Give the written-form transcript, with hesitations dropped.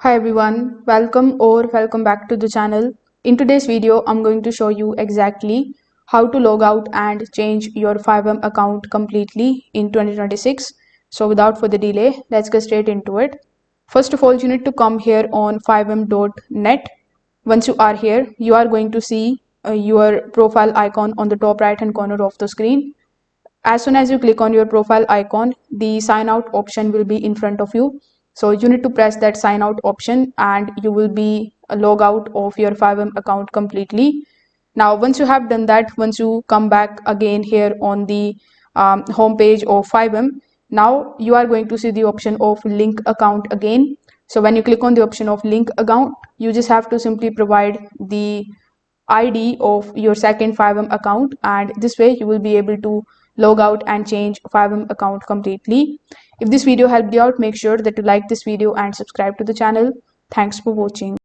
Hi everyone, welcome back to the channel. In today's video, I'm going to show you exactly how to log out and change your FiveM account completely in 2026. So without further delay, let's get straight into it. First of all, you need to come here on fivem.net. Once you are here, you are going to see your profile icon on the top right hand corner of the screen. As soon as you click on your profile icon, the sign out option will be in front of you. So you need to press that sign out option and you will be log out of your FiveM account completely. Now, once you have done that, once you come back again here on the home page of FiveM, now you are going to see the option of link account again. So when you click on the option of link account, you just have to simply provide the ID of your second FiveM account, and this way you will be able to log out and change FiveM account completely. If this video helped you out, make sure that you like this video and subscribe to the channel. Thanks for watching.